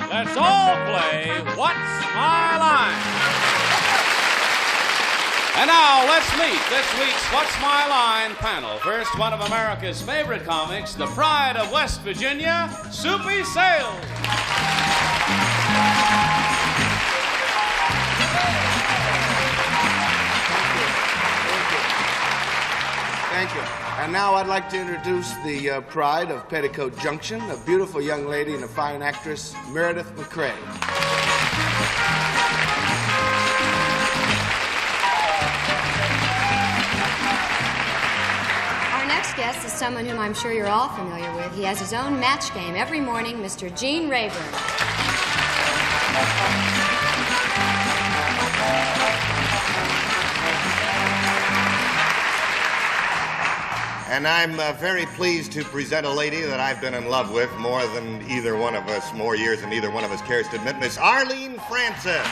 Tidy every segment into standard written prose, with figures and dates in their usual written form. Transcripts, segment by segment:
Let's all play What's My Line? And now, let's meet this week's What's My Line panel. First, one of America's favorite comics, the pride of West Virginia, Soupy Sales. Thank you. And now I'd like to introduce the pride of Petticoat Junction, a beautiful young lady and a fine actress, Meredith MacRae. Our next guest is someone whom I'm sure you're all familiar with. He has his own match game every morning, Mr. Gene Rayburn. And I'm very pleased to present a lady that I've been in love with more than either one of us, more years than either one of us cares to admit, Miss Arlene Francis.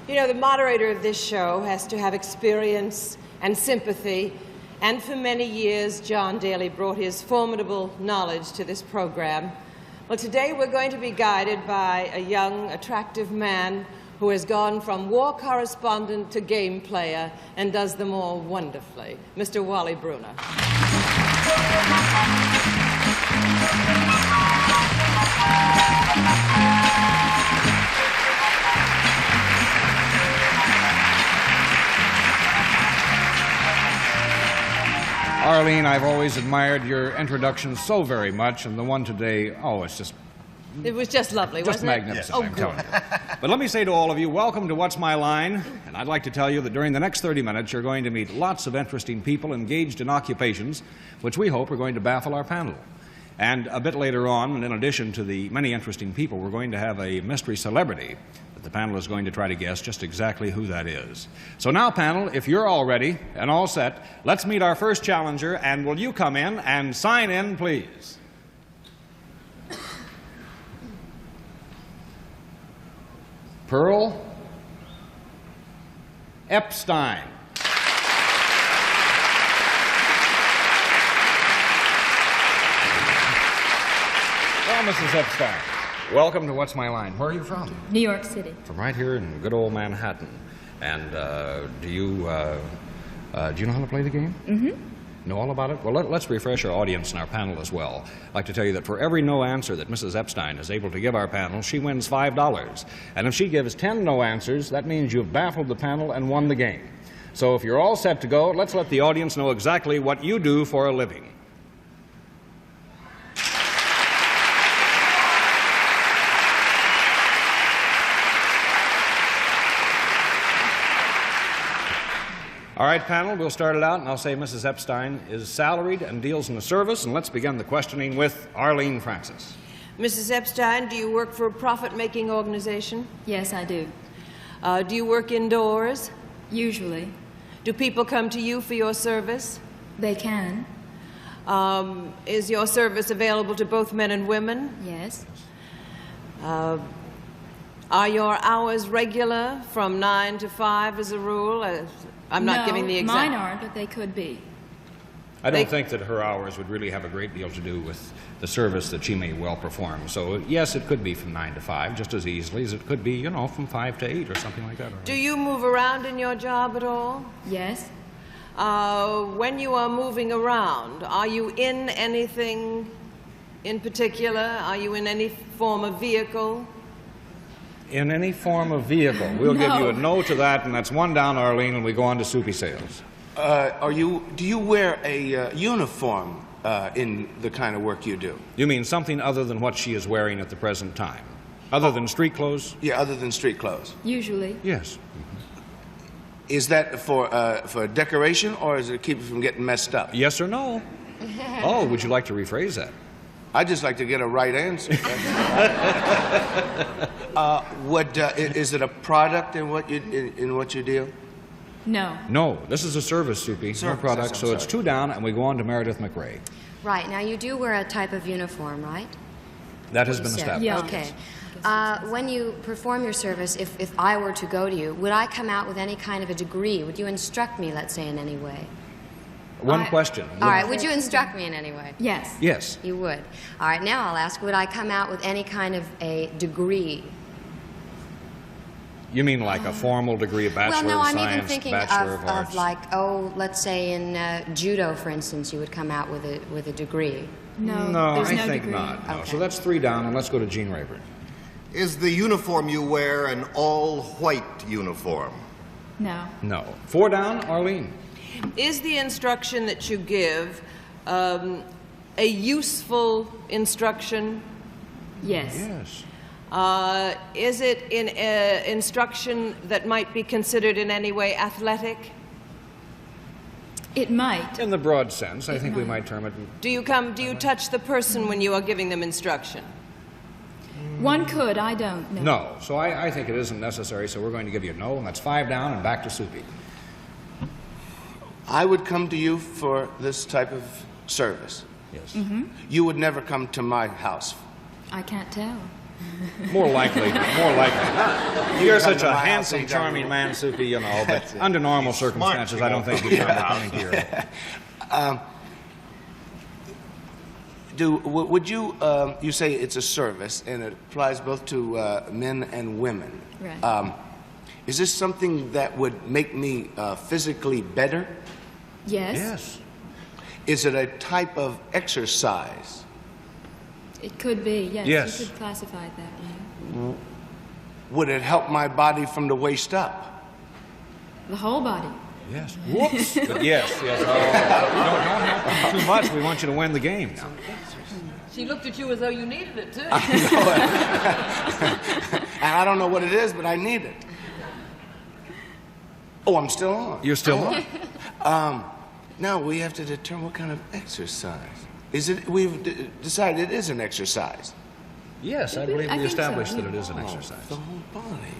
You know, the moderator of this show has to have experience and sympathy, and for many years, John Daly brought his formidable knowledge to this program. Well, today we're going to be guided by a young, attractive man who has gone from war correspondent to game player and does them all wonderfully, Mr. Wally Bruner. Arlene, I've always admired your introduction so very much, and the one today, oh, it's just... It was just lovely, just wasn't magnificent, it? I'm telling you. But let me say to all of you, welcome to What's My Line, and I'd like to tell you that during the next 30 minutes, you're going to meet lots of interesting people engaged in occupations which we hope are going to baffle our panel. And a bit later on, and in addition to the many interesting people, we're going to have a mystery celebrity that the panel is going to try to guess just exactly who that is. So now, panel, if you're all ready and all set, let's meet our first challenger, and will you come in and sign in, please? Pearl Epstein. Well, Mrs. Epstein, welcome to What's My Line. Where are you from? New York City. From right here in good old Manhattan. And do you know how to play the game? Mm-hmm. Know all about it? Well, let's refresh our audience and our panel as well. I'd like to tell you that for every no answer that Mrs. Epstein is able to give our panel, she wins $5. And if she gives 10 no answers, that means you've baffled the panel and won the game. So if you're all set to go, let's let the audience know exactly what you do for a living. All right, panel, we'll start it out, and I'll say Mrs. Epstein is salaried and deals in the service, and let's begin the questioning with Arlene Francis. Mrs. Epstein, do you work for a profit-making organization? Yes, I do. Do you work indoors? Usually. Do people come to you for your service? They can. Is your service available to both men and women? Yes. Are your hours regular from 9 to 5 as a rule? I'm not giving the example. Mine aren't, but they could be. I don't think that her hours would really have a great deal to do with the service that she may well perform. So, yes, it could be from 9 to 5, just as easily as it could be, you know, from 5 to 8 or something like that. Do you move around in your job at all? Yes. When you are moving around, are you in anything in particular? Are you in any form of vehicle? In any form of vehicle. We'll give you a no to that, and that's one down, Arlene, and we go on to Soupy Sales. Do you wear a uniform in the kind of work you do? You mean something other than what she is wearing at the present time? Other than street clothes? Yeah, other than street clothes. Usually. Yes. Is that for decoration, or is it to keep it from getting messed up? Yes or no? Oh, would you like to rephrase that? I'd just like to get a right answer. Is it a product in what you deal? No. No, this is a service, Soupy. No Service, product. I'm So it's sorry. 2 down, and we go on to Meredith MacRae. Right. Now, you do wear a type of uniform, right? That has You been said. established. Yeah. Okay. When you perform your service, if I were to go to you, would I come out with any kind of a degree? Would you instruct me, let's say, in any way? One question. All right. Would you instruct me in any way? Yes. Yes. You would. All right. Now I'll ask, would I come out with any kind of a degree? You mean like a formal degree, a Bachelor Well, no, of I'm Science, even thinking Bachelor of Arts? of like, oh, let's say in judo, for instance, you would come out with a degree. No. No, There's I no think degree. not. No. Okay. So that's 3 down, and let's go to Gene Rayburn. Is the uniform you wear an all-white uniform? No. No. 4 down, Arlene. Is the instruction that you give a useful instruction? Yes. Yes. Is it instruction that might be considered in any way athletic? It might. In the broad sense, I think we might term it. Do you touch the person when you are giving them instruction? One could. I don't know. No. So I think it isn't necessary, so we're going to give you a no, and that's 5 down, and back to Soupy. I would come to you for this type of service. Yes. You would never come to my house. I can't tell. More likely. More likely. You're come such to a my house handsome, anytime charming you man, Soupy, you know, but under normal circumstances, I don't think you'd come coming to your... Would you, you say it's a service, and it applies both to men and women. Right. Is this something that would make me physically better? Yes. Yes. Is it a type of exercise? It could be. Yes. Yes. You could classify it that way. Would it help my body from the waist up? The whole body. Yes. Whoops. But yes, yes. Don't help them too much. We want you to win the game now. She looked at you as though you needed it, too. And I don't know what it is, but I need it. Oh, I'm still on. You're still on. Now we have to determine what kind of exercise. Is it? We've decided it is an exercise. Yes, I believe I we think so, established that yeah. it is an exercise. The whole body.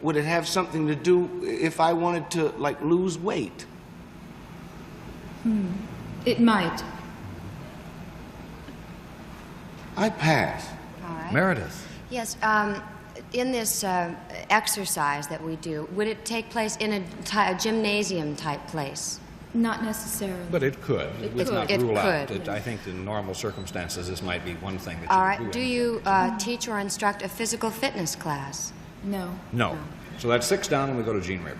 Would it have something to do if I wanted to like lose weight? It might. I pass. All right. Meredith. Yes. In this exercise that we do, would it take place in a gymnasium type place? Not necessarily. But it could. It would not It rule out. could. I think in normal circumstances, this might be one thing that All you right. would Do you teach or instruct a physical fitness class? No. No. So that's 6 down, and we go to Gene Rayburn.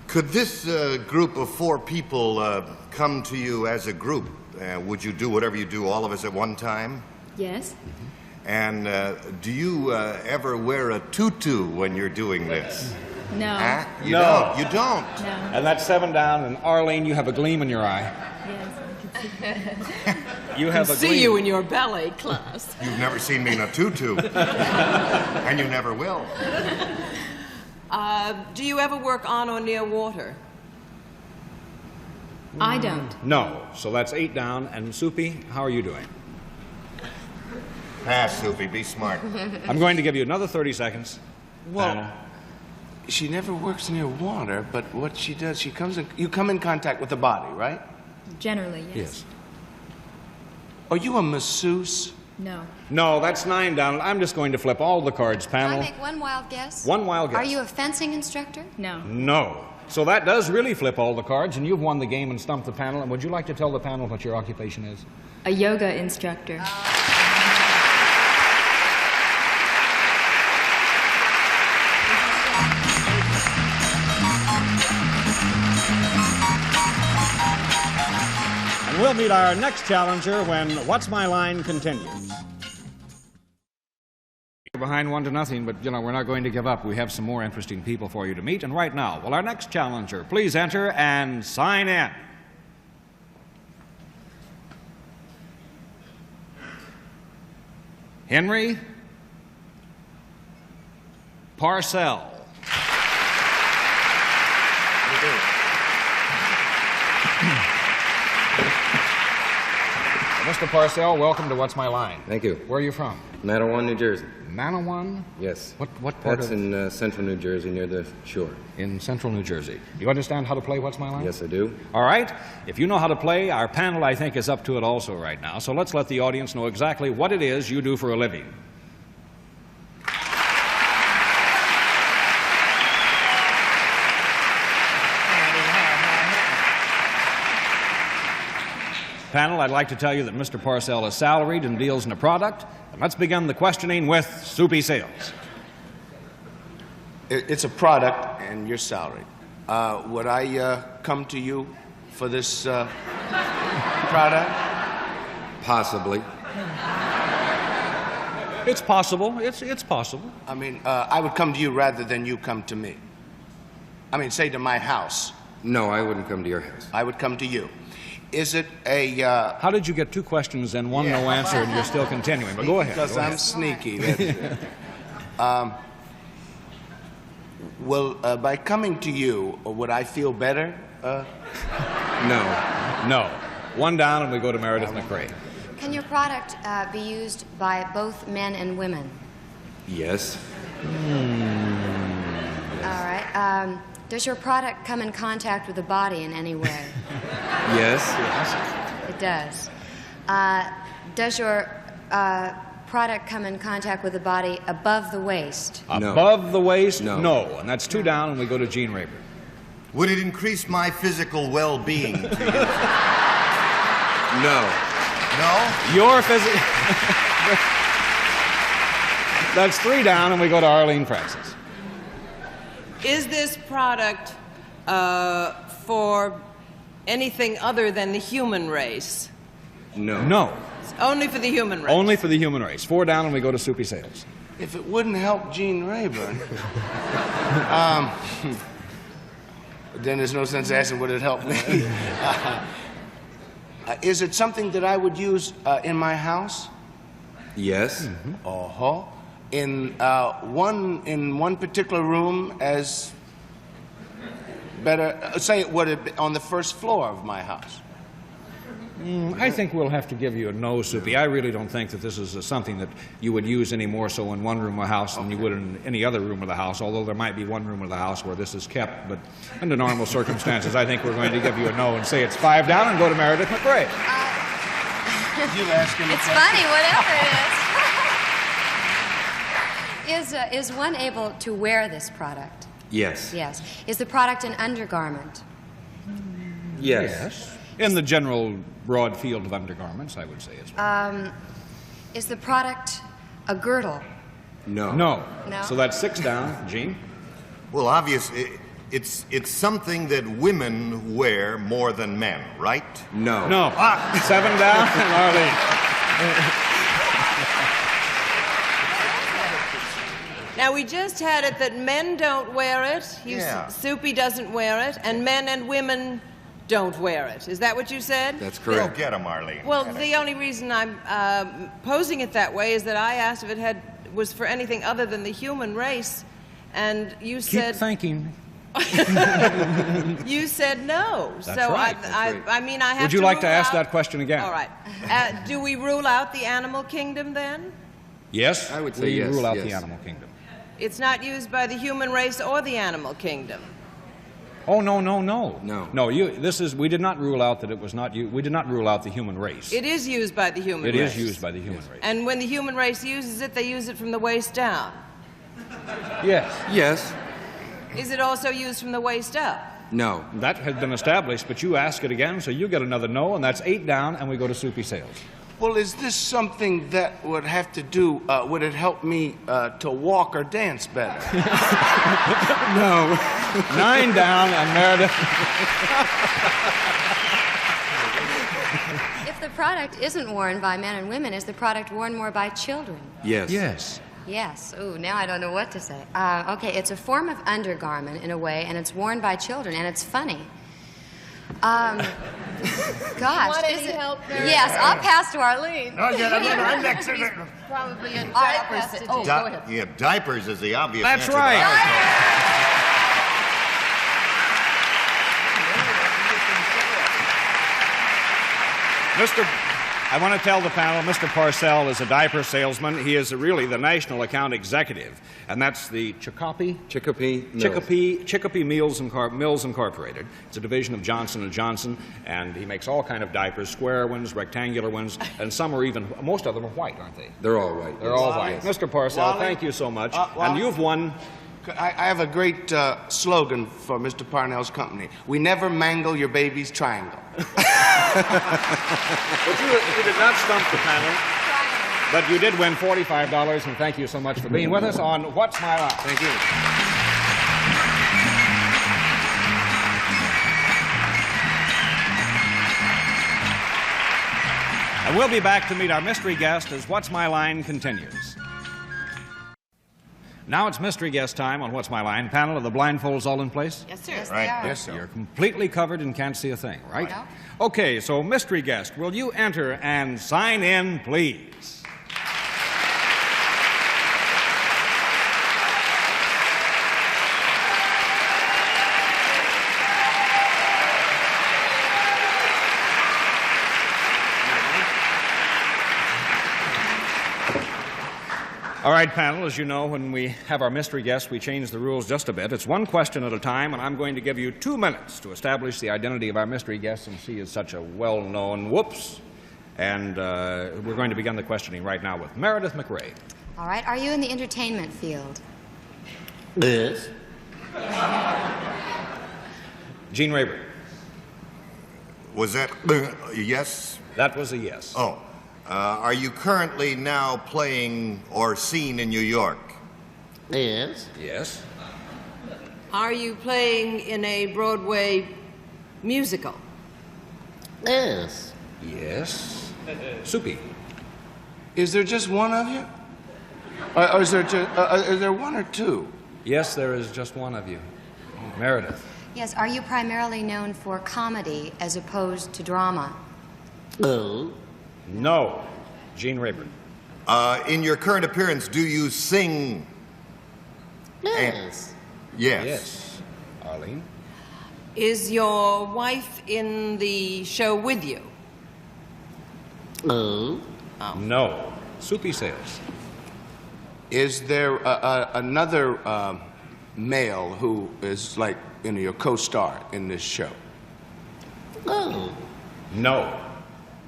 Could this group of 4 people come to you as a group? Would you do whatever you do, all of us at one time? Yes. And do you ever wear a tutu when you're doing this? No. Huh? You No. don't. You don't. No. And that's 7 down, and Arlene, you have a gleam in your eye. Yes. You have a See gleam. you in your ballet class. You've never seen me in a tutu. And you never will. Do you ever work on or near water? I don't. No. So that's 8 down, and Soupy, how are you doing? Pass, Soupy. Be smart. I'm going to give you another 30 seconds. Well, Panel. she never works near water, but what she does, she comes in. You come in contact with the body, right? Generally, yes. Yes. Are you a masseuse? No. No, that's 9 down. I'm just going to flip all the cards, Can I panel. make one wild guess? One wild guess. Are you a fencing instructor? No. No. So that does really flip all the cards, and you've won the game and stumped the panel. And would you like to tell the panel what your occupation is? A yoga instructor. And we'll meet our next challenger when What's My Line continues. We're behind 1-0, but, you know, we're not going to give up. We have some more interesting people for you to meet. And right now, will our next challenger please enter and sign in? Henry Parcell. Mr. Parcell, welcome to What's My Line. Thank you. Where are you from? Manawan, New Jersey. Manawan? Yes. What part That's of... in central New Jersey near the shore. In central New Jersey. Do you understand how to play What's My Line? Yes, I do. All right. If you know how to play, our panel, I think, is up to it also right now. So let's let the audience know exactly what it is you do for a living. Panel, I'd like to tell you that Mr. Parcell is salaried and deals in a product. And let's begin the questioning with Soupy Sales. It's a product, and you're salaried. Would I come to you for this product? Possibly. It's possible. It's possible. I mean, I would come to you rather than you come to me. I mean, say to my house. No, I wouldn't come to your house. I would come to you. Is it a... How did you get two questions and one no answer and you're still continuing? But go ahead. Because I'm sneaky. That's it. Well, by coming to you, would I feel better? No. No. One down and we go to Meredith MacRae. Can your product be used by both men and women? Yes. All right. Does your product come in contact with the body in any way? Yes. It does. Does your product come in contact with the body above the waist? No. Above the waist? No. No. And that's two down and we go to Gene Rayburn. Would it increase my physical well-being to you? No. No? Your physical... That's three down and we go to Arlene Francis. Is this product for anything other than the human race? No. No. It's only for the human race. Only for the human race. Four down and we go to Soupy Sales. If it wouldn't help Gene Rayburn, then there's no sense asking would it help me. Is it something that I would use in my house? Yes. Uh-huh. In one particular room as better, say would it be on the first floor of my house? I think we'll have to give you a no, Soupy. I really don't think that this is something that you would use any more so in one room of the house than you would in any other room of the house, although there might be one room of the house where this is kept. But under normal circumstances, I think we're going to give you a no and say it's five down and go to Meredith MacRae. You ask him. It's funny, whatever it is. Is one able to wear this product? Yes. Yes. Is the product an undergarment? Yes. In the general broad field of undergarments, I would say as well. Is the product a girdle? No. No. No. So that's six down. Gene? Well, obviously, it's something that women wear more than men, right? No. No. Seven down and Arlene. Now, we just had it that men don't wear it. Soupy doesn't wear it, and men and women don't wear it. Is that what you said? That's Go correct. get him, Arlene. Well, the only reason I'm posing it that way is that I asked if it was for anything other than the human race, and you Keep said thinking. you said no. That's so right. I mean, I have. Would you like to rule ask out- that question again? All right. Do we rule out the animal kingdom then? Yes? I would say we yes, rule out the yes. animal kingdom. It's not used by the human race or the animal kingdom. Oh, no. No. No, we did not rule out that it was not, we did not rule out the human race. It is used by the human It race. is used by the human race. And when the human race uses it, they use it from the waist down. Yes. Yes. Is it also used from the waist up? No. That has been established, but you ask it again, so you get another no, and that's eight down, and we go to Soupy Sales. Well, is this something that would have to do, would it help me to walk or dance better? No. Nine down, and Meredith. If the product isn't worn by men and women, is the product worn more by children? Yes. Yes. Yes. Ooh, now I don't know what to say. Okay, it's a form of undergarment in a way, and it's worn by children, and it's funny. Gosh, want is any it? help there? Yes, I'll pass to Arlene. I'm next. Probably in All right, diapers. pass it Oh, to go ahead. Yeah, diapers is the obvious That's answer. right. I want to tell the panel, Mr. Parcell is a diaper salesman. He is really the national account executive, and that's the Chicopee Mills Incorporated. It's a division of Johnson & Johnson, and he makes all kind of diapers, square ones, rectangular ones, and some are even, most of them are white, aren't they? They're all white. They're all white. Mr. Parcell, thank you so much. And you've won... I have a great slogan for Mr. Parnell's company. We never mangle your baby's triangle. But you did not stump the panel. But you did win $45, and thank you so much for being with us on What's My Line. Thank you. And we'll be back to meet our mystery guest as What's My Line continues. Now it's mystery guest time on What's My Line. Panel, are the blindfolds all in place? Yes, sir. Yes, Right. they are. Yes, sir. You're completely covered and can't see a thing, right? No. Okay, so mystery guest, will you enter and sign in, please? All right, panel, as you know, when we have our mystery guests, we change the rules just a bit. It's one question at a time, and I'm going to give you 2 minutes to establish the identity of our mystery guest, since she is such a well-known whoops. And we're going to begin the questioning right now with Meredith MacRae. All right. Are you in the entertainment field? Yes. Gene Rayburn. Was that yes? That was a yes. Oh. Are you currently now playing or seen in New York? Yes. Yes. Are you playing in a Broadway musical? Yes. Yes. Soupy. Is there just one of you? Or is there one or two? Yes, there is just one of you. Meredith. Yes. Are you primarily known for comedy as opposed to drama? Oh. No. Gene Rayburn. In your current appearance, do you sing? Yes. Yes. Yes. Arlene. Is your wife in the show with you? Oh. No. Soupy Sales. Is there another male who is like, you know, your co-star in this show? Oh. No.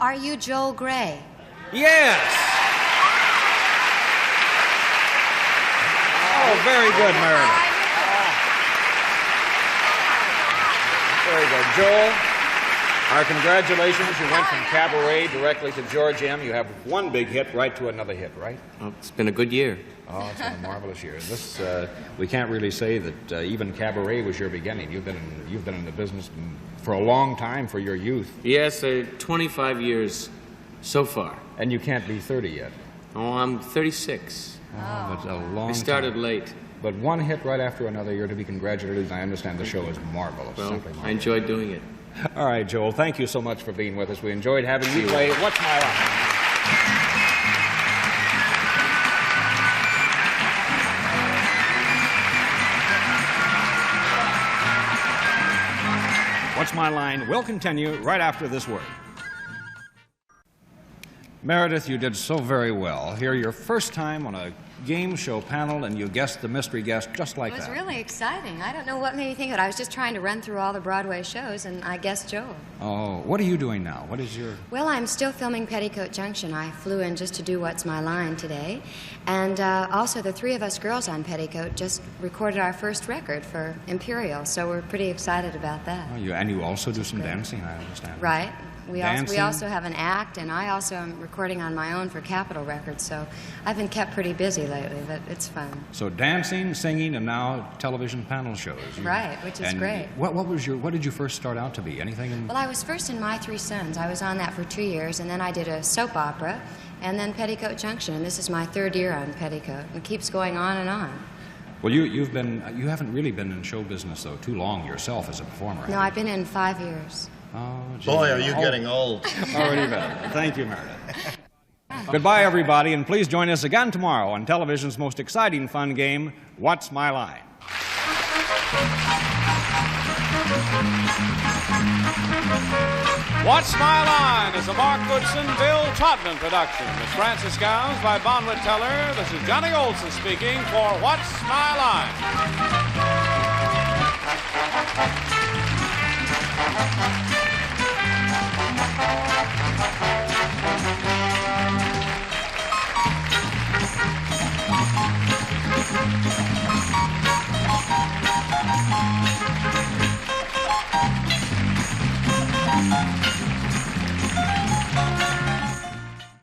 Are you Joel Grey? Yes! Oh, very good, Meredith. Very good. Joel, our congratulations. You went from cabaret directly to George M. You have one big hit right to another hit, right? Well, it's been a good year. Oh, it's been a marvelous year. This, we can't really say that even cabaret was your beginning. You've been in the business for a long time for your youth. Yes, 25 years so far. And you can't be 30 yet. Oh, I'm 36. Oh, that's a long I started time. late. But one hit right after another, you're to be congratulated. I understand the show is marvelous. Well, Simply marvelous. I enjoyed doing it. All right, Joel, thank you so much for being with us. We enjoyed having you play What's My Line? What's My Line will continue right after this word. Meredith, you did so very well. Here, your first time on a game show panel, and you guessed the mystery guest just like that. It was really exciting. I don't know what made me think of it. I was just trying to run through all the Broadway shows, and I guessed Joel. Oh, what are you doing now? What is your... Well, I'm still filming Petticoat Junction. I flew in just to do What's My Line today. And also, the three of us girls on Petticoat just recorded our first record for Imperial, so we're pretty excited about that. Oh, and you also do some dancing, I understand. Right. We Dancing? also have an act, and I also am recording on my own for Capitol Records, so I've been kept pretty busy lately, but it's fun. So dancing, singing, and now television panel shows. Right, which is great. What did you first start out to be? Anything in... Well, I was first in My Three Sons. I was on that for 2 years, and then I did a soap opera, and then Petticoat Junction, and this is my third year on Petticoat. It keeps going on and on. Well, you haven't really been in show business, though, too long yourself as a performer. No, I've been in 5 years. Oh, gee. Boy, are you getting old. Already better. Thank you, Meredith. Goodbye, everybody, and please join us again tomorrow on television's most exciting fun game, What's My Line? What's My Line is a Mark Goodson, Bill Todman production. Miss Francis Gowns by Bonwit Teller. This is Johnny Olson speaking for What's My Line?